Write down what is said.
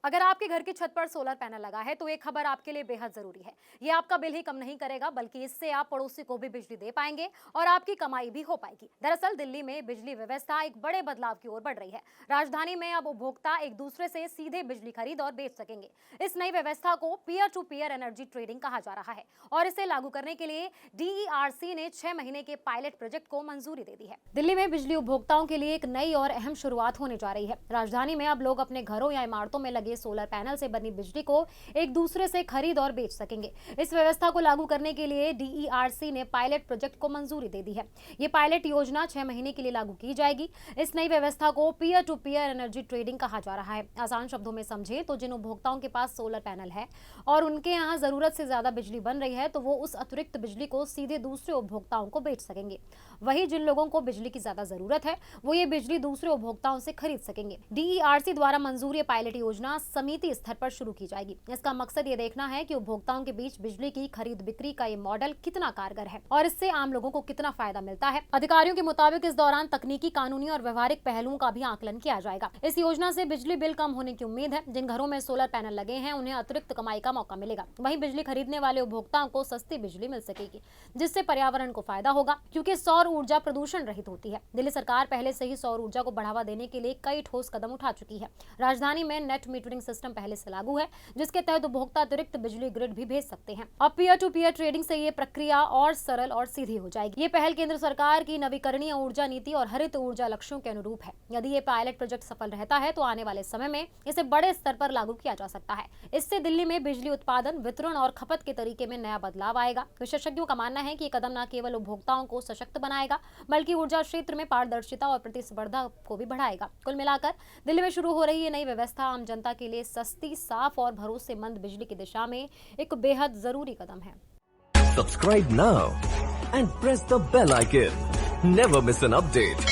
अगर आपके घर की छत पर सोलर पैनल लगा है तो एक खबर आपके लिए बेहद जरूरी है। ये आपका बिल ही कम नहीं करेगा बल्कि इससे आप पड़ोसी को भी बिजली दे पाएंगे और आपकी कमाई भी हो पाएगी। दरअसल दिल्ली में बिजली व्यवस्था एक बड़े बदलाव की ओर बढ़ रही है। राजधानी में अब उपभोक्ता एक दूसरे से सीधे बिजली खरीद और बेच सकेंगे। इस नई व्यवस्था को peer to peer energy trading कहा जा रहा है और इसे लागू करने के लिए DERC ने 6 महीने के पायलट प्रोजेक्ट को मंजूरी दे दी है। दिल्ली में बिजली उपभोक्ताओं के लिए एक नई और अहम शुरुआत होने जा रही है। राजधानी में अब लोग अपने घरों या इमारतों में लगे सोलर पैनल से बनी बिजली को एक दूसरे से खरीद और बेच सकेंगे। इस व्यवस्था को लागू करने के लिए DERC ने पायलट प्रोजेक्ट को मंजूरी दे दी है। ये पायलट योजना 6 महीने के लिए लागू की जाएगी। इस नई व्यवस्था को peer to peer energy trading कहा जा रहा है। आसान शब्दों में समझें तो जिन उपभोक्ताओं के पास सोलर पैनल है और उनके यहाँ जरूरत से ज्यादा बिजली बन रही है तो वो उस अतिरिक्त बिजली को सीधे दूसरे उपभोक्ताओं को बेच सकेंगे। वहीं जिन लोगों को बिजली की ज्यादा जरूरत है वो ये बिजली दूसरे उपभोक्ताओं से खरीद सकेंगे। DERC द्वारा मंजूर ये पायलट योजना समिति स्तर पर शुरू की जाएगी। इसका मकसद ये देखना है कि उपभोक्ताओं के बीच बिजली की खरीद बिक्री का ये मॉडल कितना कारगर है और इससे आम लोगों को कितना फायदा मिलता है। अधिकारियों के मुताबिक इस दौरान तकनीकी, कानूनी और व्यवहारिक पहलुओं का भी आकलन किया जाएगा। इस योजना से बिजली बिल कम होने की उम्मीद है। जिन घरों में सोलर पैनल लगे हैं उन्हें अतिरिक्त कमाई का मौका मिलेगा। वहीं बिजली खरीदने वाले उपभोक्ताओं को सस्ती बिजली मिल सकेगी जिससे पर्यावरण को फायदा होगा क्योंकि सौर ऊर्जा प्रदूषण रहित होती है। दिल्ली सरकार पहले से ही सौर ऊर्जा को बढ़ावा देने के लिए कई ठोस कदम उठा चुकी है। राजधानी में नेट मीटरिंग सिस्टम पहले से लागू है जिसके तहत उपभोक्ता अतिरिक्त बिजली ग्रिड भी भेज सकते हैं। अब पीयर टू पीयर ट्रेडिंग से ये प्रक्रिया और सरल और सीधी हो जाएगी। ये पहल केंद्र सरकार की नवीकरणीय ऊर्जा नीति और हरित ऊर्जा लक्ष्यों के अनुरूप है। यदि ये पायलट प्रोजेक्ट सफल रहता है तो आने वाले समय में इसे बड़े स्तर पर लागू किया जा सकता है। इससे दिल्ली में बिजली उत्पादन, वितरण और खपत के तरीके में नया बदलाव आएगा। विशेषज्ञों का मानना है कि ये कदम न केवल उपभोक्ताओं को सशक्त बनाएगा बल्कि ऊर्जा क्षेत्र में पारदर्शिता और प्रतिस्पर्धा को भी बढ़ाएगा। कुल मिलाकर दिल्ली में शुरू हो रही ये नई व्यवस्था आम जनता के लिए सस्ती, साफ और भरोसेमंद बिजली की दिशा में एक बेहद जरूरी कदम है। Subscribe now and press the bell icon. Never miss an update.